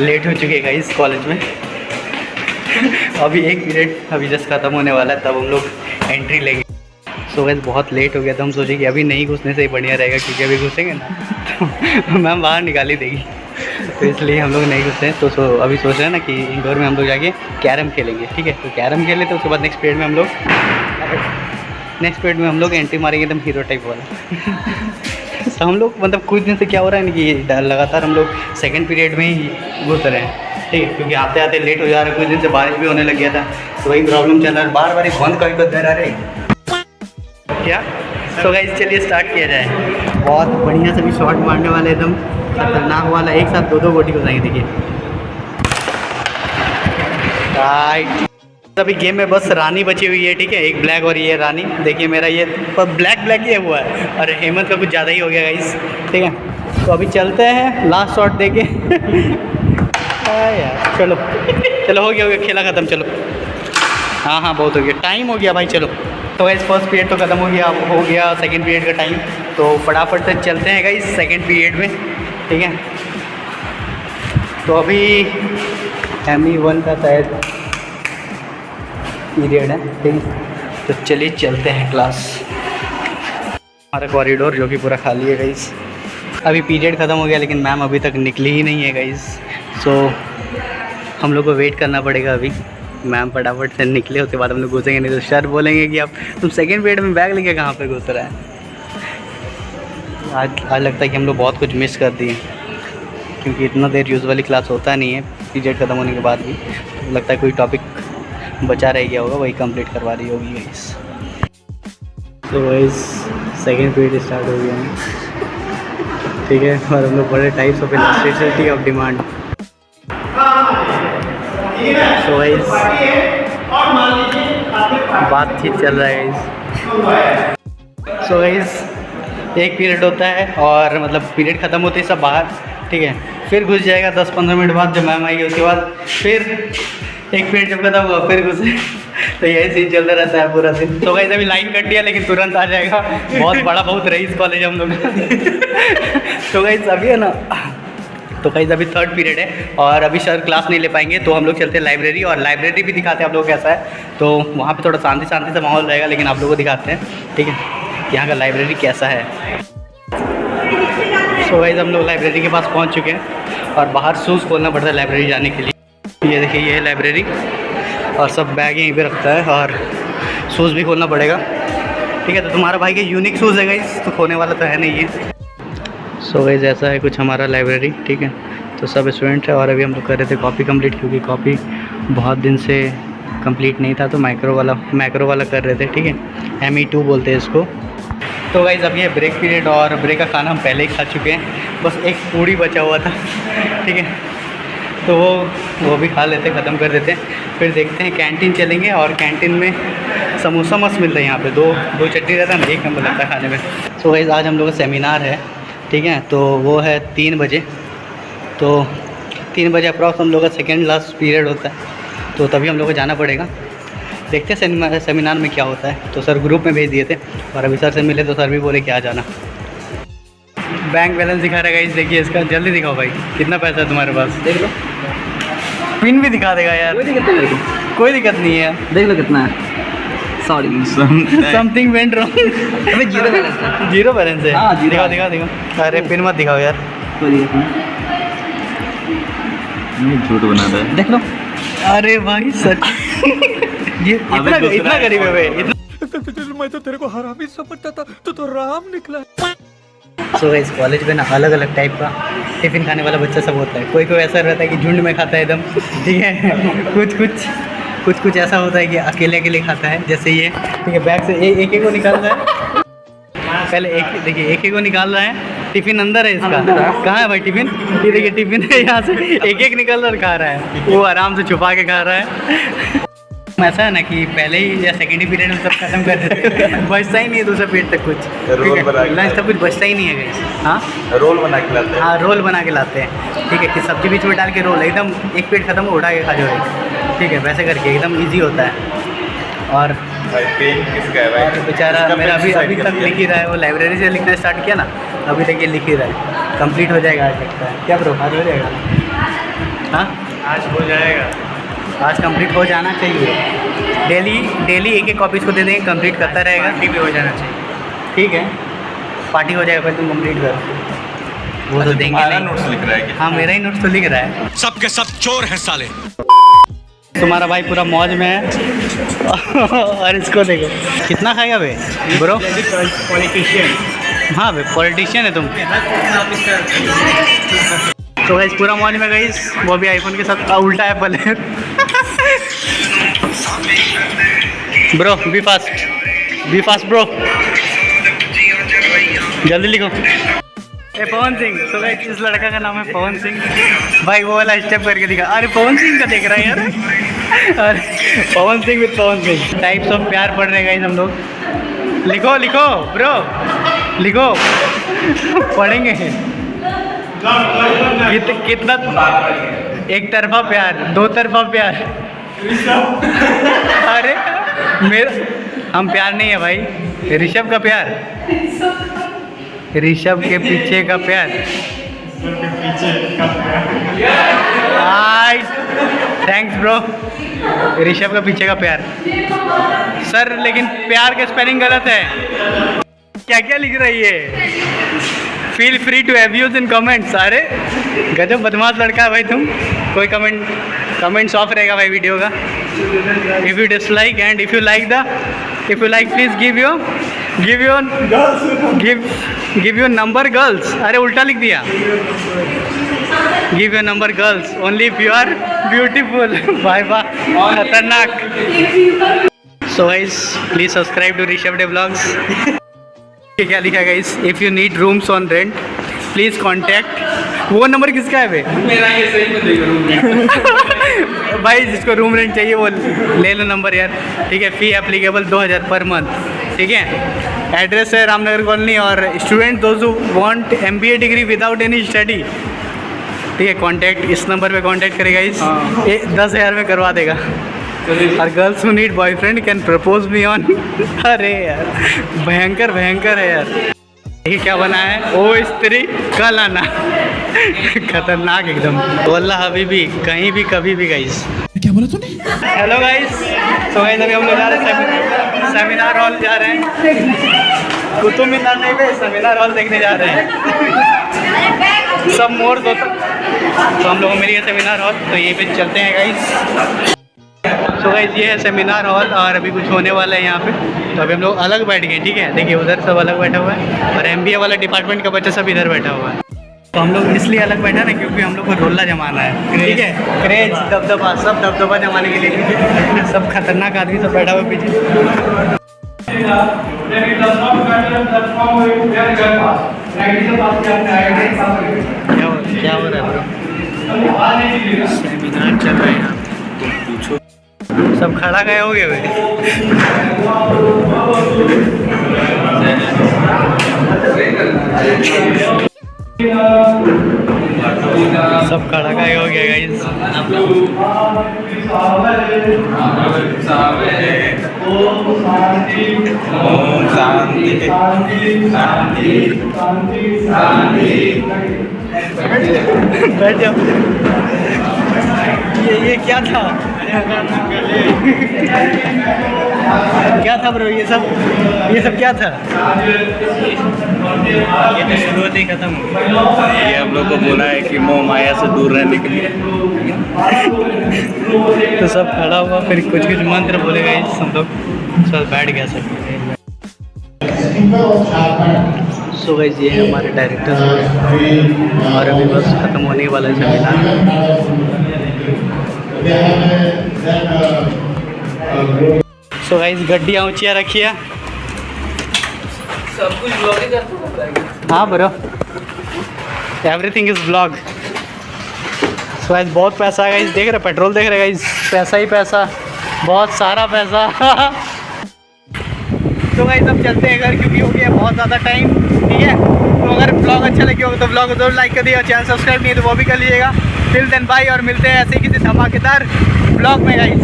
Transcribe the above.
Late हो चुके हैं गाइस कॉलेज में। अभी एक पीरियड अभी जस्ट ख़त्म होने वाला है, तब हम लोग एंट्री लेंगे। सो गाइस बहुत लेट हो गया, तो हम सोचे कि अभी नहीं घुसने से ही बढ़िया रहेगा, क्योंकि अभी घुसेंगे ना तो मैम बाहर निकाल ही देगी, तो इसलिए हम लोग नहीं घुसे। तो अभी सोच रहे हैं ना कि इंडोर में हम लोग जाके कैरम खेलेंगे, ठीक है। तो कैरम खेले, तो उसके बाद नेक्स्ट पीरियड में हम लोग एंट्री मारेंगे एकदम हीरो टाइप वाला। तो हम लोग मतलब कुछ दिन से क्या हो रहा है ना कि लगातार हम लोग सेकंड पीरियड में ही घुस रहे हैं, ठीक है, क्योंकि आते आते लेट हो जा रहा है। कुछ दिन से बारिश भी होने लग गया था, तो वही प्रॉब्लम चल रहा है, बार बार बंद कभी कर दे रहा है क्या। सो गाइस चलिए स्टार्ट किया जाए। बहुत बढ़िया से भी शॉट मारने वाला एकदम खतरनाक वाला, एक साथ दो गोटी को जाएंगे। देखिए राइट, अभी गेम में बस रानी बची हुई है, ठीक है, एक ब्लैक और ये रानी। देखिए मेरा ये ब्लैक ही हुआ है, और हेमंत का कुछ ज़्यादा ही हो गया गाइस, ठीक है। तो अभी चलते हैं लास्ट शॉट देके। यार चलो हो गया खेला ख़त्म, चलो। हाँ बहुत हो गया, टाइम हो गया भाई, चलो। तो गाइस फर्स्ट पीरियड तो ख़त्म हो गया, सेकंड पीरियड का टाइम। तो फटाफट से चलते हैं गाइस सेकंड पीरियड में, ठीक है। तो अभी ME1 का शायद पीरियड है, ठीक है। तो चलिए चलते हैं क्लास। हमारा कॉरिडोर जो कि पूरा खाली है गाइस। अभी पीरियड ख़त्म हो गया, लेकिन मैम अभी तक निकली ही नहीं है गाइस। सो हम लोग को वेट करना पड़ेगा अभी। मैम फटाफट से निकले, उसके बाद हम लोग घुसेंगे, नहीं तो सर बोलेंगे कि अब तुम सेकेंड पीरियड में बैग लेके कहाँ पे घुस रहा है। आज लगता है कि हम लोग बहुत कुछ मिस कर दिए, क्योंकि इतना देर यूजुअली क्लास होता नहीं है पीरियड ख़त्म होने के बाद भी। तो लगता है कोई टॉपिक बचा रह गया होगा, वही कंप्लीट करवा रही होगी गाइस। तो गाइस सेकेंड पीरियड स्टार्ट हो गया है, ठीक है। और हम लोग बड़े types of elasticity of demand. So guys बातचीत चल रहा है गाइस। सो गाइस एक पीरियड होता है, और मतलब पीरियड ख़त्म होते ही सब बाहर, ठीक है। फिर घुस जाएगा 10-15 मिनट बाद जब मैम आएगी, उसके बाद फिर एक पीरियड जब खत्म हुआ फिर घुसे। तो यही सीन चलता रहता है पूरा दिन। तो गाइस अभी लाइन कट दिया, लेकिन तुरंत आ जाएगा। बहुत रईस कॉलेज हम लोग। तो गाइस अभी है ना, तो गाइस अभी थर्ड पीरियड है, और अभी सर क्लास नहीं ले पाएंगे, तो हम लोग चलते हैं लाइब्रेरी, और लाइब्रेरी भी दिखाते हैं आप लोग कैसा है। तो वहाँ पे थोड़ा शांति सा माहौल रहेगा, लेकिन आप लोगों को दिखाते हैं, ठीक है, यहाँ का लाइब्रेरी कैसा है। सो गाइस हम लोग लाइब्रेरी के पास पहुँच चुके हैं, और बाहर शूज़ खोलना पड़ता है लाइब्रेरी जाने के लिए। ये देखिए ये है लाइब्रेरी, और सब बैग यहीं पे रखता है, और शूज़ भी खोलना पड़ेगा, ठीक है। तो तुम्हारा भाई के यूनिक शूज़ है गाइस, तो खोने वाला तो है नहीं ये। सो गाइस ऐसा है कुछ हमारा लाइब्रेरी, ठीक है। तो सब स्टूडेंट है, और अभी हम लोग कर रहे थे कॉपी कंप्लीट, क्योंकि कॉपी बहुत दिन से कंप्लीट नहीं था, तो मैक्रो वाला कर रहे थे, ठीक है। ME2 बोलते हैं इसको। तो गाइस अभी है ब्रेक पीरियड, और ब्रेक का खाना हम पहले ही खा चुके हैं, बस एक पूड़ी बचा हुआ था, ठीक है। तो वो भी खा लेते, ख़त्म कर देते। फिर देखते हैं कैंटीन चलेंगे, और कैंटीन में समोसा मस्त मिलता है यहाँ पे, दो चटनी रहता है ना, एक नंबर लगता है खाने में। सो गाइस आज हम लोग का सेमिनार है, ठीक है। तो वो है 3 बजे, तो 3 बजे अप्रॉक्स हम लोग का सेकेंड लास्ट पीरियड होता है, तो तभी हम लोग को जाना पड़ेगा। देखते हैं सेमिनार में क्या होता है। तो सर ग्रुप में भेज दिए थे, और अभी सर से मिले तो सर भी बोले कि आ जाना। बैंक बैलेंस दिखा रहेगा इस, देखिए इसका, जल्दी दिखाओ भाई, कितना पैसा है तुम्हारे पास, देख लो। पिन भी दिखा देगा यार, कोई दिक्कत नहीं है, देख लो कितना है। Sorry something went wrong. अबे जीरो बैलेंस है। हाँ, जीरो। दिखाओ। अरे पिन मत दिखाओ यार, कोई दिक्कत नहीं, झूठ बनाता है, देख लो। अरे भाई सच ये इतना गरीब है भाई, मैं तो तेरे को हरामी समझता था, तो राम निकला। सो इस कॉलेज में ना अलग अलग टाइप का टिफ़िन खाने वाला बच्चा सब होता है। कोई ऐसा रहता है कि झुंड में खाता है एकदम, ठीक है। कुछ ऐसा होता है कि अकेले खाता है, जैसे ये, ठीक है। बैग से एक को निकाल रहा है, पहले देखिए एक को निकाल रहा है, टिफ़िन अंदर है इसका। कहाँ है भाई टिफ़िन? ये देखिए टिफ़िन है, यहाँ से एक निकाल कर खा रहा है, वो आराम से छुपा के खा रहा है। ऐसा है ना कि पहले ही या सेकेंड पीरियड में सब खत्म कर देते हैं, बचता ही नहीं है दूसरा पीरियड तक कुछ, लंच तक कुछ बचता ही नहीं है गाइस। हाँ रोल बना के लाते हैं। हाँ रोल बना के लाते हैं, ठीक है, कि सब्जी बीच में डाल के रोल एकदम एक पीरियड खत्म उठा के खा जाओ, ठीक है, वैसे करके एकदम ईजी होता है। और भाई पेन किसका है भाई? बेचारा मेरा अभी तक लिख ही रहा है, वो लाइब्रेरी से लिखना स्टार्ट किया ना, अभी तक ये लिख ही रहा है, कंप्लीट हो जाएगा आज लगता है। क्या ब्रो आज हो जाएगा? हाँ आज हो जाएगा। आज कंप्लीट हो जाना चाहिए। डेली एक एक कॉपीज़ को दे देंगे, कंप्लीट करता रहेगा। पार्टी भी हो जाना चाहिए। ठीक है, पार्टी हो जाएगा, पहले तुम कंप्लीट कर। वो तो देंगे तुम्हारा नहीं। नोट्स लिख रहा है क्या? हाँ, मेरा ही नोट्स तो लिख रहा है। सबके सब चोर हैं साले। तुम्हारा भाई पूरा मौज में है और इसको देखो कितना खाएगा बे ब्रो। पॉलिटिशियन। हाँ बे, पॉलिटिशियन है तुम। तो गाइस पूरा मौज में गाइस, वो भी आईफोन के साथ उल्टा एप्पल है। ब्रो बी फास्ट ब्रो, जल्दी लिखो। ए पवन सिंह। तो गाइस इस लड़का का नाम है पवन सिंह। भाई वो वाला स्टेप करके दिखा। अरे पवन सिंह का देख रहा है यार। अरे Pawan Singh with Pawan Singh. Types of प्यार पढ़ रहे गाइस हम लोग। लिखो लिखो ब्रो, लिखो। पढ़ेंगे कितना। एक तरफा प्यार, दो तरफा प्यार। अरे मेरा, हम प्यार नहीं है भाई, ऋषभ का प्यार, ऋषभ के पीछे का प्यार। Thanks bro. ऋषभ का पीछे का प्यार। सर लेकिन प्यार का स्पेलिंग गलत है। क्या क्या लिख रही है? Feel free to abuse in comments. अरे गजब बदमाश लड़का है भाई तुम। कोई कमेंट्स ऑफ रहेगा भाई वीडियो का। If you dislike and if you like please give your number girls. अरे उल्टा लिख दिया। Give your number girls only if you are beautiful. भाई वाह, खतरनाक। So guys please subscribe to Rishabh Dey blogs. क्या लिखा है guys? If you need rooms on rent please contact. वो नंबर किसका है भाई? मेरा ये सही में देखो। भाई जिसको रूम रेंट चाहिए वो ले लो नंबर यार। ठीक है, फ़ी एप्लीकेबल 2000 पर मंथ। ठीक है, एड्रेस है रामनगर कॉलोनी। और student those who want MBA degree without any study, ठीक है, कॉन्टैक्ट इस नंबर पे कॉन्टैक्ट करेगा। इस 10,000 में करवा देगा। और girls who need boyfriend can propose me on. अरे यार भयंकर है यार। ये क्या बना है? ओ स्त्री कल आना। खतरनाक एकदम। वल्लाह हबीबी कहीं भी कभी भी गाइस। क्या बोला तूने? Hello guys. तो गाइस अभी हम लोग जा रहे हैं सेमिनार हॉल जा रहे हैं। कुतुब मीनार नहीं भाई, सेमिनार हॉल देखने जा रहे हैं। सब मोर तो हम लोगों को मिल गया सेमिनार हॉल, तो यहीं पे चलते हैं गाइस। तो गाइस ये है सेमिनार हॉल और अभी कुछ होने वाला है यहाँ पे। तो अभी हम लोग अलग बैठ गए। ठीक है, देखिए उधर सब अलग बैठा हुआ है और MBA वाला डिपार्टमेंट का बच्चा सब इधर बैठा हुआ है। तो हम लोग इसलिए अलग बैठा ना क्योंकि हम लोग को रोला जमाना है। ठीक है, क्रेज दबदबा सब दबदबा जमाने के लिए सब खतरनाक आदमी सब बैठा हुआ पीछे। क्या हो रहा है ब्रो? सेमिनार चल रहा है यहाँ। पूछो सब खड़ा गए हो गए सब खड़ा गए हो गया गाइस। बैठ जाओ। ये क्या था? क्या था ब्रो? ये सब क्या था? ये तो शुरुआत ही खत्म हो गई। ये हम लोग को बोला है कि मोह माया से दूर रहने के लिए। तो सब खड़ा हुआ, फिर कुछ मंत्र बोलेगा। हम लोग सब बैठ गया सब। सो गाइस ये है हमारे डायरेक्टर और अभी बस ख़त्म होने वाला है सेमिनार। सो गाइस गड्डियाँ ऊँचियाँ रखिए। सब कुछ ब्लॉग ही करते। हाँ bro, everything is blog. So guys बहुत पैसा है गाइस, देख रहे पेट्रोल देख रहे गाइस, पैसा ही पैसा, बहुत सारा पैसा। तो गाइस अब चलते हैं घर क्योंकि हो गया बहुत ज़्यादा टाइम। ठीक है, तो अगर ब्लॉग अच्छा लगे हो तो ब्लॉग को जरूर लाइक कर दिए और चैनल सब्सक्राइब नहीं है तो वो भी कर लीजिएगा। टिल देन बाय और मिलते हैं ऐसे ही किसी धमाकेदार ब्लॉग में गाइस।